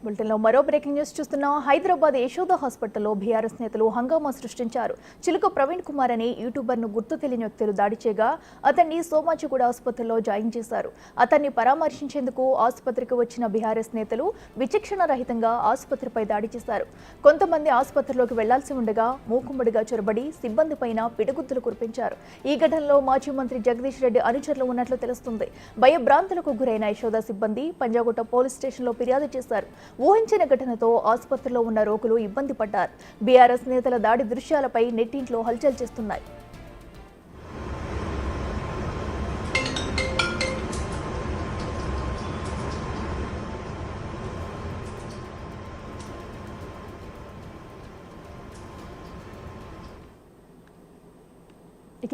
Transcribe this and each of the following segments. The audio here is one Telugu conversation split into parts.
బులెటిన్లో మరో బ్రేకింగ్ న్యూస్ చూస్తున్నాం. హైదరాబాద్ యశోద హాస్పిటల్లో బీఆర్ఎస్ నేతలు హంగామా సృష్టించారు. చిలుక ప్రవీణ్ కుమార్ అనే యూట్యూబర్ను గుర్తు తెలియని వ్యక్తులు దాడి చేయగా అతన్ని సోమాజిగూడ ఆసుపత్రిలో జాయిన్ చేశారు. అతన్ని పరామర్శించేందుకు ఆసుపత్రికి వచ్చిన బీఆర్ఎస్ నేతలు విచక్షణ రహితంగా ఆసుపత్రిపై దాడి చేశారు. కొంతమంది ఆసుపత్రిలోకి వెళ్లాల్సి ఉండగా మూకుమ్మడిగా చొరబడి సిబ్బందిపైన పిడుగుద్దులు కురిపించారు. ఈ ఘటనలో మాజీ మంత్రి జగదీష్ రెడ్డి అనుచరులు ఉన్నట్లు తెలుస్తుంది. భయభ్రాంతులకు గురైన యశోద సిబ్బంది పంజాగుట్ట పోలీస్ స్టేషన్లో ఫిర్యాదు చేశారు. ఊహించిన ఘటనతో ఆసుపత్రిలో ఉన్న రోగులు ఇబ్బంది పడ్డారు. బీఆర్ఎస్ నేతల దాడి దృశ్యాలపై నెట్టింట్లో హల్చల్ చేస్తున్నాయి.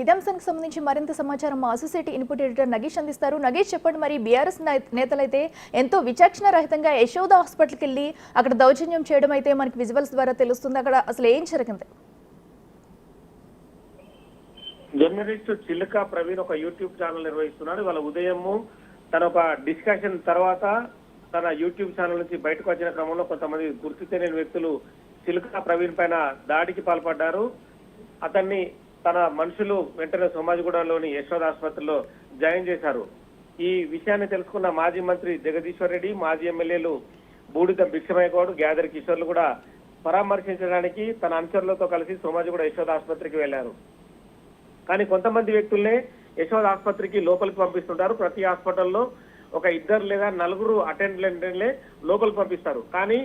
ఇదే అంశానికి సంబంధించి మరింత సమాచారం మా అసోసియేట్ ఇన్పుట్ ఎడిటర్ నగేష్ అందిస్తారు. నగేష్, చెప్పండి, మరి బీఆర్ఎస్ నేతలైతే ఎంతో విచక్షణ రహితంగా యశోద హాస్పిటల్కి వెళ్ళి అక్కడ దౌర్జన్యం చేయడం అయితే మనకి విజువల్స్ ద్వారా తెలుస్తుంది. అక్కడ అసలు ఏం జరిగింది? జర్నలిస్ట్ చిలుక ప్రవీణ్ ఒక యూట్యూబ్ ఛానల్ నిర్వహిస్తున్నాడు. వాళ్ళ ఉదయము తన ఒక డిస్కషన్ తర్వాత తన యూట్యూబ్ ఛానల్ నుంచి బయటకు వచ్చిన క్రమంలో కొంతమంది గుర్తు తెలియని వ్యక్తులు చిలుక ప్రవీణ్ పైన దాడికి పాల్పడ్డారు. అతన్ని తన మనుషులు వెంటనే సోమాజిగూడలోని యశోద ఆసుపత్రిలో జాయిన్ చేశారు. ఈ విషయాన్ని తెలుసుకున్న మాజీ మంత్రి జగదీశ్వర్ రెడ్డి, మాజీ ఎమ్మెల్యేలు బూడిద భిక్షమయ్య గౌడ్, గ్యాదర్ కిషోర్లు కూడా పరామర్శించడానికి తన అనుచరులతో కలిసి సోమాజిగూడ యశోద ఆసుపత్రికి వెళ్లారు. కానీ కొంతమంది వ్యక్తుల్నే యశోద ఆసుపత్రికి లోపలికి పంపిస్తుంటారు. ప్రతి హాస్పిటల్లో ఒక 2 లేదా 4 అటెండెంట్లే లోపలికి పంపిస్తారు. కానీ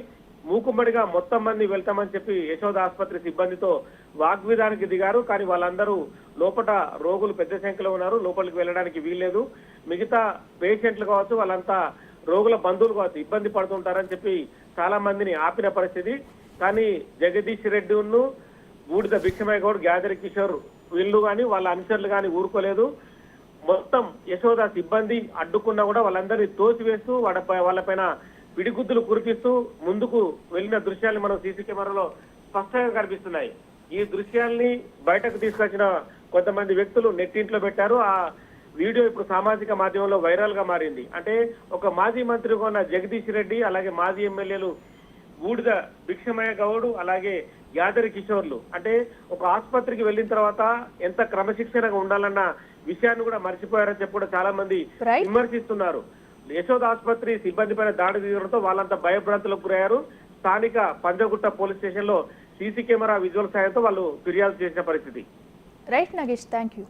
మూకుమ్మడిగా మొత్తం మంది వెళ్తామని చెప్పి యశోద ఆసుపత్రి సిబ్బందితో వాగ్విధానికి దిగారు. కానీ వాళ్ళందరూ లోపల రోగులు పెద్ద సంఖ్యలో ఉన్నారు, లోపలికి వెళ్ళడానికి వీల్లేదు. మిగతా పేషెంట్లు కావచ్చు, వాళ్ళంతా రోగుల బంధువులు కావచ్చు, ఇబ్బంది పడుతుంటారని చెప్పి చాలా మందిని ఆపిన పరిస్థితి. కానీ జగదీష్ రెడ్డిను, బూడిద భిక్షమయ్య గౌడ్, గ్యాదర్ కిషోర్ వీళ్ళు కానీ వాళ్ళ అనుచరులు కానీ ఊరుకోలేదు. మొత్తం యశోద సిబ్బంది అడ్డుకున్నా కూడా వాళ్ళందరినీ తోసివేస్తూ వాళ్ళపైన పిడిగుద్దులు కురిపిస్తూ ముందుకు వెళ్లిన దృశ్యాలు మనం సీసీ కెమెరాలో స్పష్టంగా కనిపిస్తున్నాయి. ఈ దృశ్యాల్ని బయటకు తీసుకొచ్చిన కొంతమంది వ్యక్తులు నెట్టింట్లో పెట్టారు. ఆ వీడియో ఇప్పుడు సామాజిక మాధ్యమంలో వైరల్ గా మారింది. అంటే ఒక మాజీ మంత్రిగా ఉన్న జగదీష్ రెడ్డి, అలాగే మాజీ ఎమ్మెల్యేలు బూడిద భిక్షమయ్య గౌడ్, అలాగే యాదరి కిషోర్లు అంటే ఒక ఆసుపత్రికి వెళ్ళిన తర్వాత ఎంత క్రమశిక్షణగా ఉండాలన్న విషయాన్ని కూడా మర్చిపోయారని చెప్పి కూడా చాలా మంది విమర్శిస్తున్నారు. యశోద ఆసుపత్రి సిబ్బంది పైన దాడి తీయడంతో వాళ్ళంతా భయభ్రాంతులకు గురయ్యారు. స్థానిక పంజగుట్ట పోలీస్ స్టేషన్ లో సీసీ కెమెరా విజువల్ సాయంతో వాళ్ళు ఫిర్యాదు చేసిన పరిస్థితి. Right Nagesh, thank you.